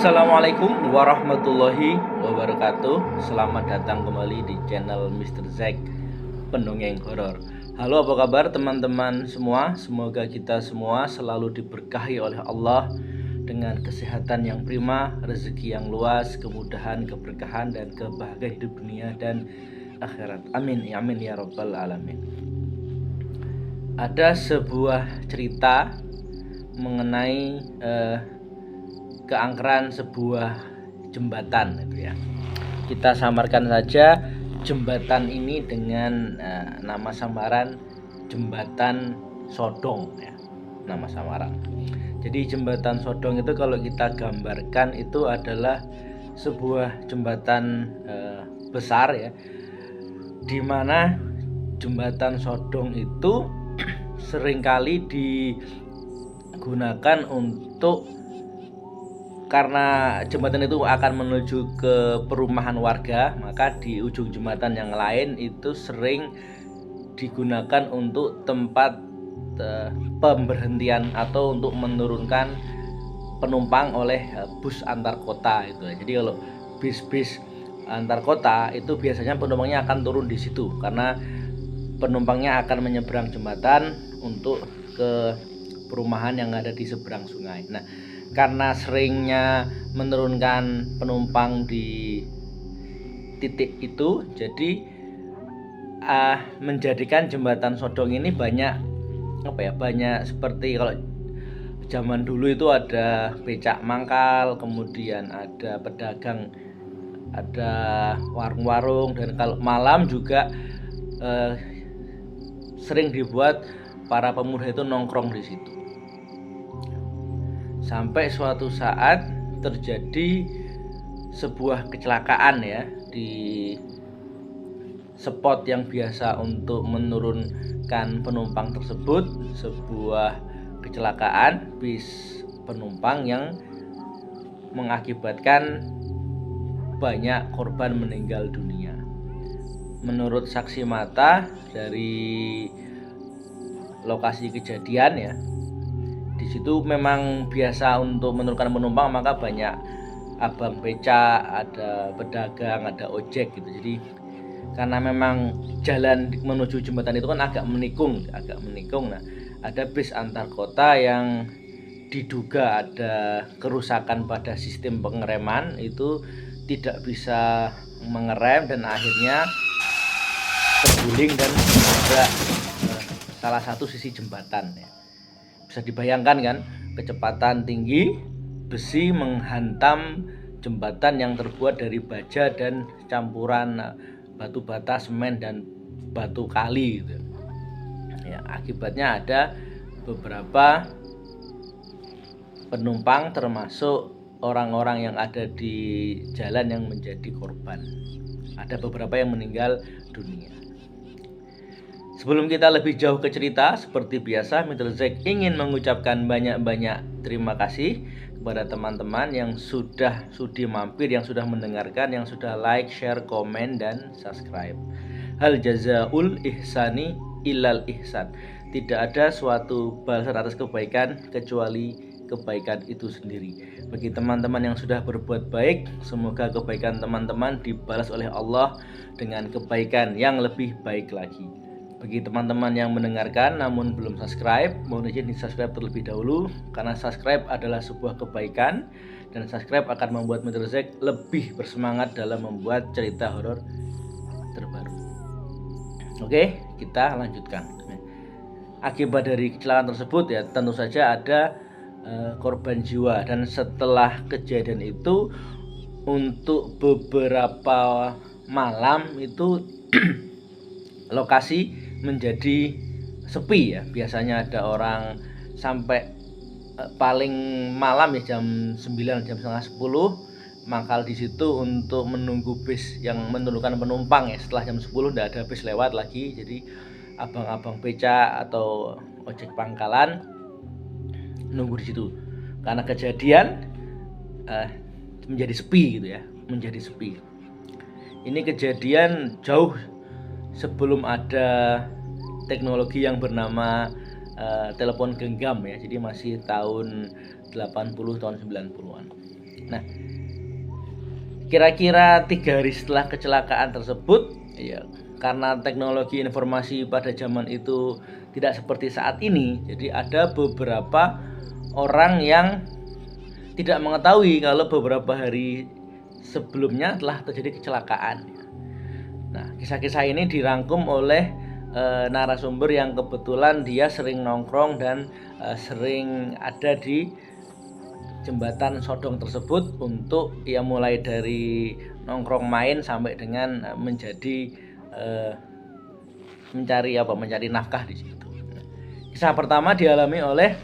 Assalamualaikum warahmatullahi wabarakatuh. Selamat datang kembali di channel Mr. Zack Pendongeng Horor. Halo, apa kabar teman-teman semua? Semoga kita semua selalu diberkahi oleh Allah dengan kesehatan yang prima, rezeki yang luas, kemudahan, keberkahan, dan kebahagiaan hidup dunia dan akhirat. Amin, amin ya rabbal alamin. Ada sebuah cerita mengenai keangkeran sebuah jembatan gitu ya. Kita samarkan saja jembatan ini dengan nama samaran jembatan Sodong ya, nama samaran. Jadi jembatan Sodong itu kalau kita gambarkan itu adalah sebuah jembatan besar ya, di mana jembatan Sodong itu seringkali digunakan untuk, karena jembatan itu akan menuju ke perumahan warga, maka di ujung jembatan yang lain itu sering digunakan untuk tempat pemberhentian atau untuk menurunkan penumpang oleh bus antar kota itu. Jadi kalau bis-bis antar kota itu biasanya penumpangnya akan turun di situ karena penumpangnya akan menyeberang jembatan untuk ke perumahan yang ada di seberang sungai. Nah, karena seringnya menurunkan penumpang di titik itu, jadi menjadikan jembatan Sodong ini banyak seperti kalau zaman dulu itu ada becak mangkal, kemudian ada pedagang, ada warung-warung, dan kalau malam juga sering dibuat para pemuda itu nongkrong di situ. Sampai suatu saat terjadi sebuah kecelakaan ya di spot yang biasa untuk menurunkan penumpang tersebut. Sebuah kecelakaan bis penumpang yang mengakibatkan banyak korban meninggal dunia. Menurut saksi mata dari lokasi kejadian ya, di situ memang biasa untuk menurunkan penumpang, maka banyak abang beca, ada pedagang, ada ojek gitu. Jadi karena memang jalan menuju jembatan itu kan agak menikung. Nah, ada bis antar kota yang diduga ada kerusakan pada sistem pengereman, itu tidak bisa mengerem dan akhirnya terguling dan menabrak salah satu sisi jembatan ya. Bisa dibayangkan kan, kecepatan tinggi, besi menghantam jembatan yang terbuat dari baja dan campuran batu bata, semen, dan batu kali gitu. Ya, akibatnya ada beberapa penumpang termasuk orang-orang yang ada di jalan yang menjadi korban. Ada beberapa yang meninggal dunia. Sebelum kita lebih jauh ke cerita, seperti biasa Mr. Zack ingin mengucapkan banyak-banyak terima kasih kepada teman-teman yang sudah sudi mampir, yang sudah mendengarkan, yang sudah like, share, komen, dan subscribe. Hal jazaul ihsani ilal ihsan. Tidak ada suatu balasan atas kebaikan kecuali kebaikan itu sendiri. Bagi teman-teman yang sudah berbuat baik, semoga kebaikan teman-teman dibalas oleh Allah dengan kebaikan yang lebih baik lagi. Bagi teman-teman yang mendengarkan namun belum subscribe, mohon izin di subscribe terlebih dahulu, karena subscribe adalah sebuah kebaikan dan subscribe akan membuat Mr. Zack lebih bersemangat dalam membuat cerita horor terbaru. Oke, kita lanjutkan. Akibat dari kecelakaan tersebut ya, tentu saja ada korban jiwa, dan setelah kejadian itu untuk beberapa malam itu lokasi menjadi sepi ya. Biasanya ada orang sampai paling malam ya jam 9, jam setengah 10 mangkal di situ untuk menunggu bis yang menurunkan penumpang ya. Setelah jam 10 tidak ada bis lewat lagi, jadi abang-abang beca atau ojek pangkalan nunggu di situ. Karena kejadian menjadi sepi gitu ya, menjadi sepi. Ini kejadian jauh sebelum ada teknologi yang bernama telepon genggam ya. Jadi masih tahun 80, tahun 90-an. Nah, kira-kira 3 hari setelah kecelakaan tersebut, ya karena teknologi informasi pada zaman itu tidak seperti saat ini, jadi ada beberapa orang yang tidak mengetahui kalau beberapa hari sebelumnya telah terjadi kecelakaan. Nah, kisah-kisah ini dirangkum oleh narasumber yang kebetulan dia sering nongkrong dan sering ada di jembatan Sodong tersebut untuk ya mulai dari nongkrong main sampai dengan menjadi mencari nafkah di situ. Kisah pertama dialami oleh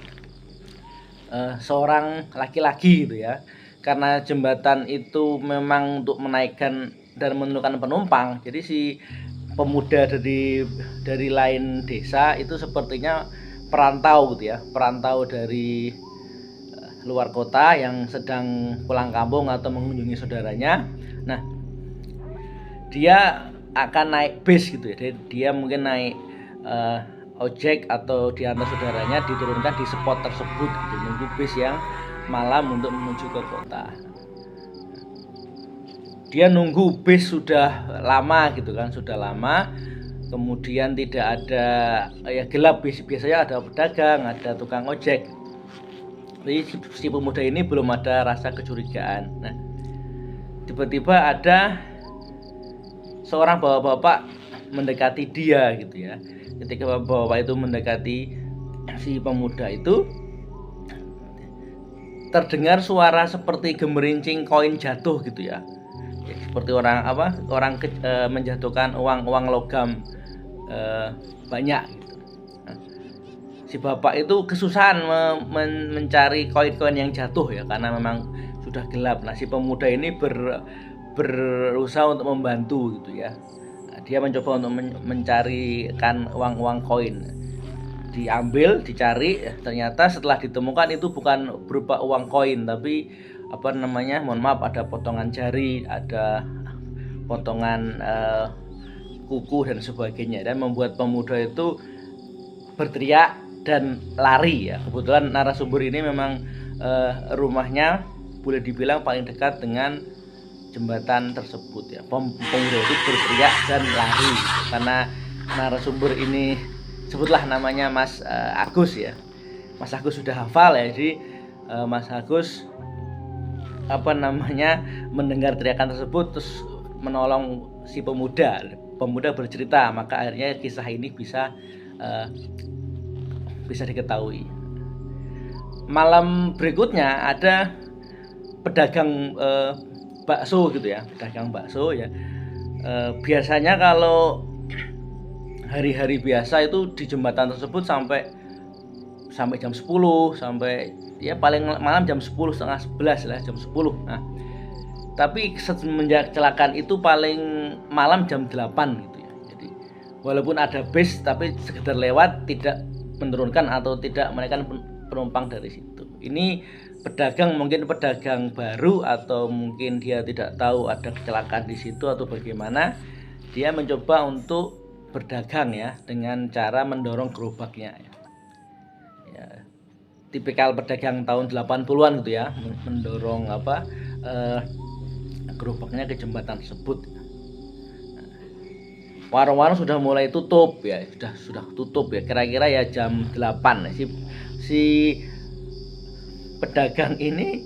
seorang laki-laki gitu ya. Karena jembatan itu memang untuk menaikkan dan menurunkan penumpang, jadi si pemuda dari lain desa itu sepertinya perantau gitu ya, perantau dari luar kota yang sedang pulang kampung atau mengunjungi saudaranya. Nah, dia akan naik bis gitu ya, dia mungkin naik ojek atau diantar saudaranya, diturunkan di spot tersebut gitu, nunggu bis yang malam untuk menuju ke kota. Dia nunggu bis sudah lama gitu kan, sudah lama. Kemudian tidak ada ya gelap, biasanya ada pedagang, ada tukang ojek. Jadi si pemuda ini belum ada rasa kecurigaan. Nah, tiba-tiba ada seorang bapak-bapak mendekati dia gitu ya. Ketika bapak-bapak itu mendekati si pemuda itu, terdengar suara seperti gemerincing koin jatuh gitu ya. Seperti orang menjatuhkan uang logam banyak gitu. Nah, si bapak itu kesusahan mencari koin-koin yang jatuh ya, karena memang sudah gelap. Nah, si pemuda ini berusaha untuk membantu gitu ya. Nah, dia mencoba untuk mencarikan uang koin. Diambil, dicari, ternyata setelah ditemukan itu bukan berupa uang koin, tapi mohon maaf, ada potongan jari, ada potongan kuku dan sebagainya, dan membuat pemuda itu berteriak dan lari ya. Kebetulan narasumber ini memang rumahnya boleh dibilang paling dekat dengan jembatan tersebut ya. Pemuda itu berteriak dan lari karena narasumber ini, sebutlah namanya Mas Agus ya. Mas Agus sudah hafal ya, jadi Mas Agus mendengar teriakan tersebut terus menolong si pemuda. Pemuda bercerita, maka akhirnya kisah ini bisa diketahui. Malam berikutnya ada pedagang bakso gitu ya, pedagang bakso ya. Biasanya kalau hari-hari biasa itu di jembatan tersebut sampai jam 10, sampai ya paling malam jam 10, setengah 11 lah, jam 10. Nah, tapi semenjak kecelakaan itu paling malam jam 8 gitu ya. Jadi walaupun ada bis, tapi sekedar lewat, tidak menurunkan atau tidak menaikkan penumpang dari situ. Ini pedagang mungkin pedagang baru, atau mungkin dia tidak tahu ada kecelakaan di situ atau bagaimana. Dia mencoba untuk berdagang ya dengan cara mendorong gerobaknya ya. Tipikal pedagang tahun 80-an gitu ya, mendorong gerobaknya ke jembatan tersebut. Warung-warung sudah mulai tutup ya, sudah tutup ya, kira-kira ya jam 8. Si pedagang ini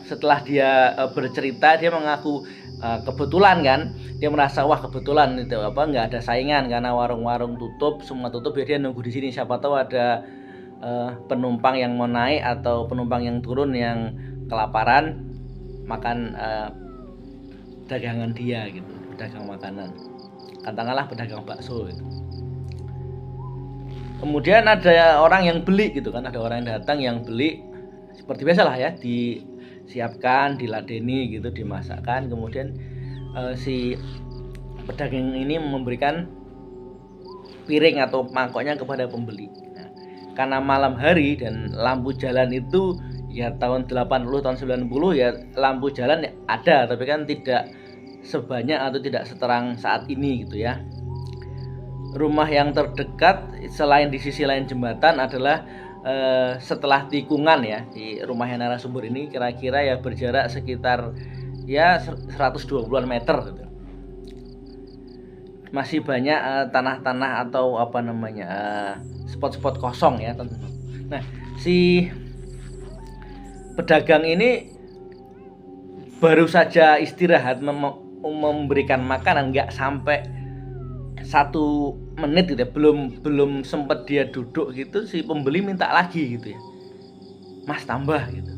setelah dia bercerita, dia mengaku kebetulan kan, dia merasa wah kebetulan itu nggak ada saingan karena warung-warung tutup, semua tutup ya, dia nunggu di sini, siapa tahu ada penumpang yang mau naik atau penumpang yang turun yang kelaparan makan dagangan dia gitu, pedagang makanan, katakanlah pedagang bakso gitu. Kemudian ada orang yang beli gitu kan, ada orang yang datang yang beli, seperti biasa lah ya, disiapkan, diladeni gitu, dimasakkan. Kemudian si pedagang ini memberikan piring atau mangkoknya kepada pembeli. Karena malam hari dan lampu jalan itu ya tahun 80, tahun 90 ya lampu jalan ada, tapi kan tidak sebanyak atau tidak seterang saat ini gitu ya. Rumah yang terdekat selain di sisi lain jembatan adalah setelah tikungan ya di rumahnya narasumber ini kira-kira ya berjarak sekitar ya 120-an meter gitu. Masih banyak tanah-tanah atau apa namanya spot-spot kosong ya. Nah, si pedagang ini baru saja istirahat memberikan makanan, nggak sampai 1 menit gitu ya, belum sempat dia duduk gitu, si pembeli minta lagi gitu ya, Mas tambah gitu.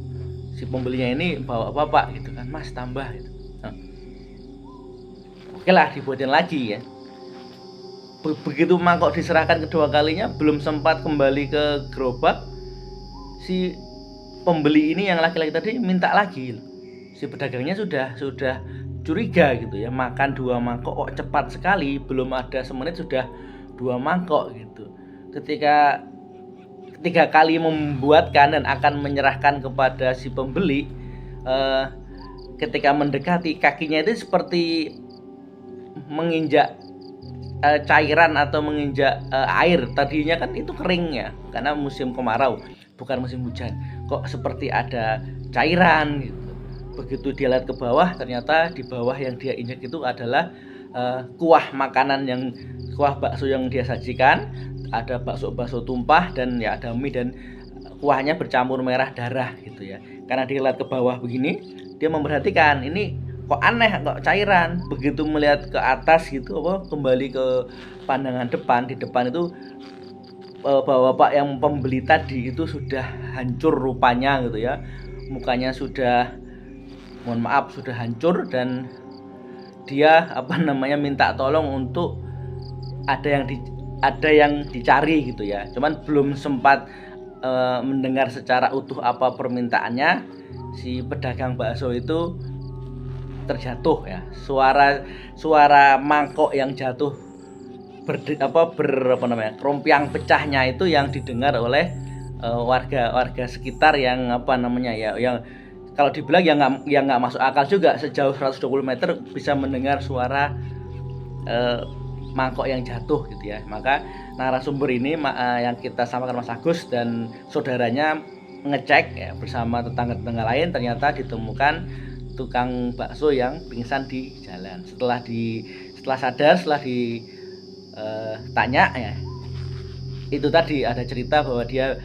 Si pembelinya ini bawa bapak gitu kan, Mas tambah gitu. Nah, oke lah dibuatin lagi ya. Begitu mangkok diserahkan kedua kalinya, belum sempat kembali ke gerobak, si pembeli ini yang laki-laki tadi minta lagi. Si pedagangnya sudah curiga gitu ya, makan 2 mangkok kok cepat sekali, belum ada semenit sudah 2 mangkok gitu. Ketika 3 kali membuatkan dan akan menyerahkan kepada si pembeli, ketika mendekati, kakinya itu seperti menginjak cairan atau menginjak air. Tadinya kan itu kering ya, karena musim kemarau bukan musim hujan, kok seperti ada cairan gitu. Begitu dia lihat ke bawah, ternyata di bawah yang dia injak itu adalah kuah makanan, yang kuah bakso yang dia sajikan. Ada bakso tumpah dan ya ada mie, dan kuahnya bercampur merah darah gitu ya. Karena dia lihat ke bawah begini, dia memperhatikan ini kok aneh, kok cairan. Begitu melihat ke atas gitu, kembali ke pandangan depan, di depan itu bapak yang pembeli tadi itu sudah hancur rupanya gitu ya. Mukanya sudah, mohon maaf, sudah hancur, dan dia minta tolong untuk ada yang dicari gitu ya. Cuman belum sempat mendengar secara utuh apa permintaannya, si pedagang bakso itu terjatuh ya. Suara mangkok yang jatuh kerompiang pecahnya itu yang didengar oleh warga sekitar yang yang kalau dibilang yang nggak masuk akal juga, sejauh 120 meter bisa mendengar suara mangkok yang jatuh gitu ya. Maka narasumber ini yang kita samakan Mas Agus dan saudaranya ngecek ya, bersama tetangga-tetangga lain, ternyata ditemukan tukang bakso yang pingsan di jalan. Setelah sadar, setelah ditanya ya, itu tadi ada cerita bahwa dia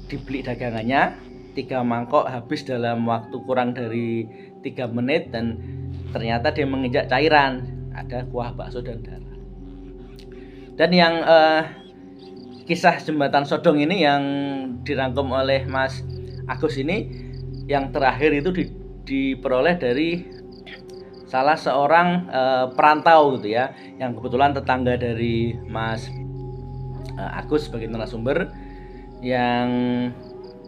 dibeli dagangannya 3 mangkok habis dalam waktu kurang dari 3 menit, dan ternyata dia menginjak cairan, ada kuah bakso dan darah. Dan yang kisah jembatan Sodong ini yang dirangkum oleh Mas Agus ini, yang terakhir itu diperoleh dari salah seorang perantau gitu ya, yang kebetulan tetangga dari Mas Agus sebagai narasumber, yang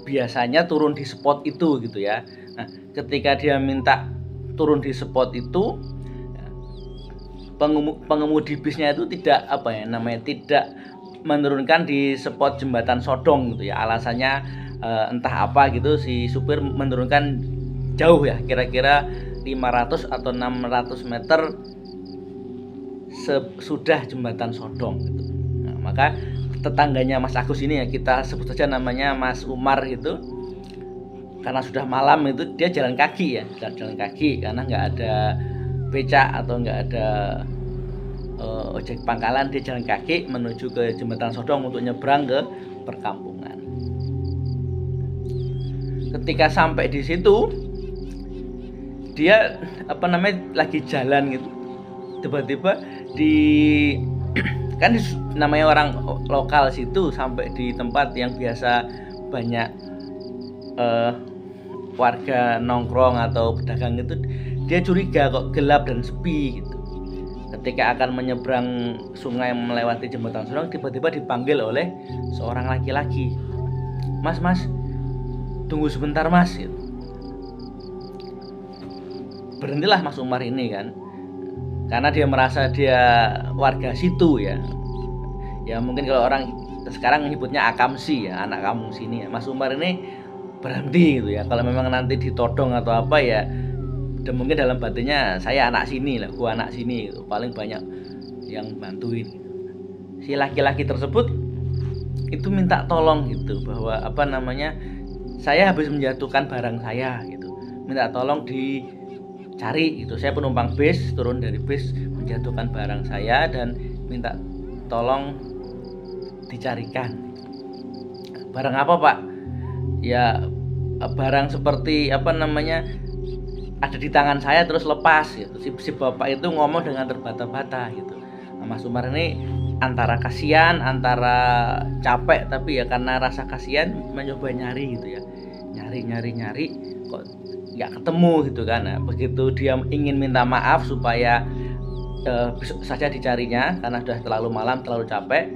biasanya turun di spot itu gitu ya. Nah, ketika dia minta turun di spot itu, pengemudi bisnya itu tidak tidak menurunkan di spot jembatan Sodong gitu ya. Alasannya entah apa gitu, si supir menurunkan jauh ya, kira-kira 500 atau 600 meter sesudah jembatan Sodong gitu. Nah, maka tetangganya Mas Agus ini ya, kita sebut saja namanya Mas Umar itu, karena sudah malam itu dia jalan kaki ya, jalan kaki karena nggak ada becak atau nggak ada ojek pangkalan. Dia jalan kaki menuju ke jembatan Sodong untuk nyebrang ke perkampungan. Ketika sampai di situ, dia lagi jalan gitu, tiba-tiba kan namanya orang lokal situ, sampai di tempat yang biasa banyak warga nongkrong atau pedagang itu, dia curiga kok gelap dan sepi gitu. Ketika akan menyeberang sungai melewati jembatan Sodong, tiba-tiba dipanggil oleh seorang laki-laki, Mas, tunggu sebentar Mas gitu. Berhentilah Mas Umar ini kan, karena dia merasa dia warga situ ya. Ya mungkin kalau orang sekarang menyebutnya akamsi ya, anak kampung sini ya. Mas Umar ini berhenti gitu ya. Kalau memang nanti ditodong atau apa ya, dan mungkin dalam batinnya, saya anak sini lah, gua anak sini gitu. Paling banyak yang bantuin. Si laki-laki tersebut itu minta tolong gitu, bahwa apa namanya, saya habis menjatuhkan barang saya gitu, minta tolong dicari gitu. Saya penumpang bis, turun dari bis menjatuhkan barang saya dan minta tolong dicarikan. Barang apa Pak? Ya barang seperti apa namanya, ada di tangan saya terus lepas gitu. Si bapak itu ngomong dengan terbata-bata gitu. Nah, Mas Umar ini antara kasihan, antara capek, tapi ya karena rasa kasihan mencoba nyari gitu ya. Nyari kok nggak ketemu gitu kan. Nah, begitu dia ingin minta maaf supaya besok saja dicarinya karena sudah terlalu malam, terlalu capek,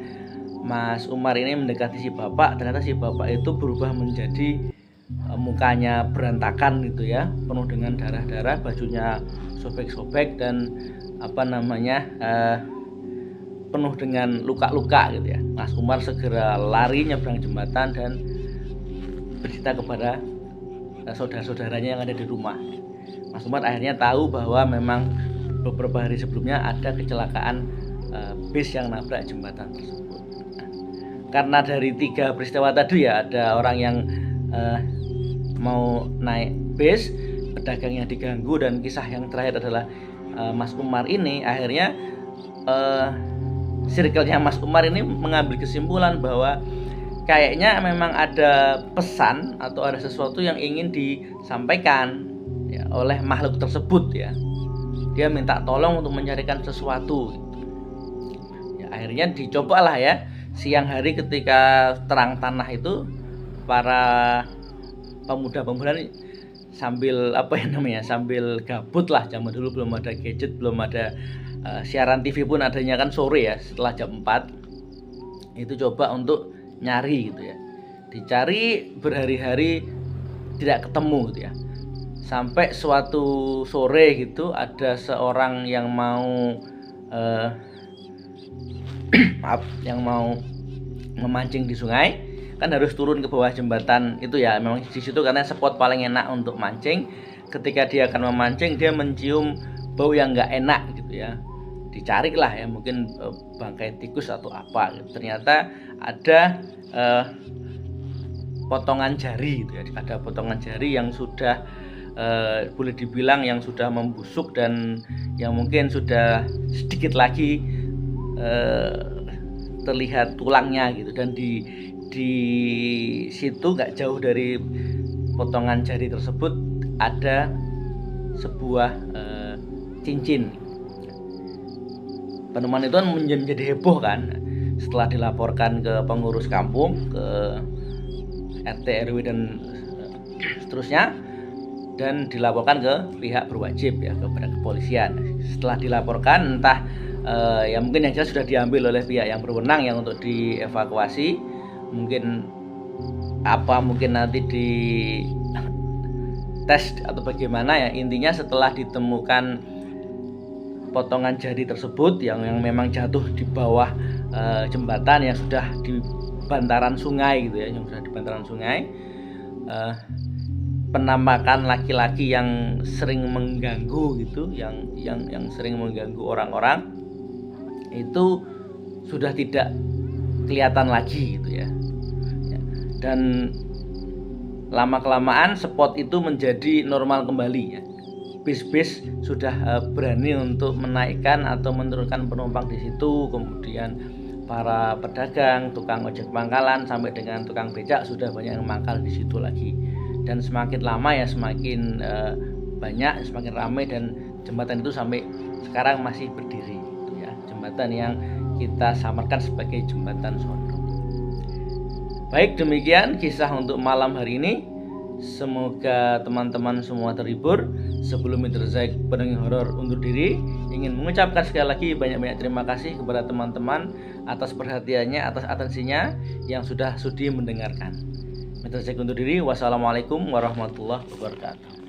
Mas Umar ini mendekati si bapak. Ternyata si bapak itu berubah menjadi mukanya berantakan gitu ya, penuh dengan darah-darah, bajunya sobek-sobek dan apa namanya, penuh dengan luka-luka gitu ya. Mas Umar segera lari nyebrang jembatan dan bercerita kepada saudara-saudaranya yang ada di rumah. Mas Umar akhirnya tahu bahwa memang beberapa hari sebelumnya ada kecelakaan bis yang nabrak jembatan tersebut. Karena dari 3 peristiwa tadi ya, ada orang yang mau naik bis, pedagang yang diganggu, dan kisah yang terakhir adalah Mas Umar ini. Akhirnya circle-nya Mas Umar ini mengambil kesimpulan bahwa kayaknya memang ada pesan atau ada sesuatu yang ingin disampaikan ya, oleh makhluk tersebut ya. Dia minta tolong untuk mencarikan sesuatu gitu. Ya, akhirnya dicobalah ya, siang hari ketika terang tanah itu, para pemuda-pemuda ini sambil apa ya namanya, sambil gabut lah. Zaman dulu belum ada gadget, belum ada siaran TV pun adanya kan sore ya, setelah jam 4 itu coba untuk nyari gitu ya. Dicari berhari-hari tidak ketemu gitu ya. Sampai suatu sore gitu ada seorang yang mau yang mau memancing di sungai. Kan harus turun ke bawah jembatan itu ya, memang di situ karena spot paling enak untuk mancing. Ketika dia akan memancing, dia mencium bau yang nggak enak gitu ya. Dicari lah ya, mungkin bangkai tikus atau apa gitu. Ternyata ada potongan jari gitu ya. Ada potongan jari yang sudah boleh dibilang yang sudah membusuk dan yang mungkin sudah sedikit lagi terlihat tulangnya gitu. Dan di situ nggak jauh dari potongan jari tersebut ada sebuah cincin. Penemuan itu menjadi heboh kan, setelah dilaporkan ke pengurus kampung, ke RT RW dan seterusnya, dan dilaporkan ke pihak berwajib ya, kepada kepolisian. Setelah dilaporkan, entah ya mungkin yang jelas sudah diambil oleh pihak yang berwenang yang untuk dievakuasi. Mungkin nanti di tes atau bagaimana ya. Intinya setelah ditemukan potongan jari tersebut yang memang jatuh di bawah jembatan yang sudah di bantaran sungai gitu ya, yang sudah di bantaran sungai, penampakan laki-laki yang sering mengganggu gitu, yang sering mengganggu orang-orang itu sudah tidak kelihatan lagi gitu ya. Dan lama-kelamaan spot itu menjadi normal kembali ya. Bis-bis sudah berani untuk menaikkan atau menurunkan penumpang di situ. Kemudian para pedagang, tukang ojek pangkalan sampai dengan tukang becak sudah banyak yang mangkal di situ lagi. Dan semakin lama ya semakin banyak, semakin ramai, dan jembatan itu sampai sekarang masih berdiri gitu ya. Jembatan yang kita samarkan sebagai jembatan Sondo. Baik, demikian kisah untuk malam hari ini. Semoga teman-teman semua terhibur. Sebelum Mr. Zack Pendongeng Horor undur diri, ingin mengucapkan sekali lagi banyak-banyak terima kasih kepada teman-teman atas perhatiannya, atas atensinya yang sudah sudi mendengarkan. Mr. Zack undur diri. Wassalamualaikum warahmatullahi wabarakatuh.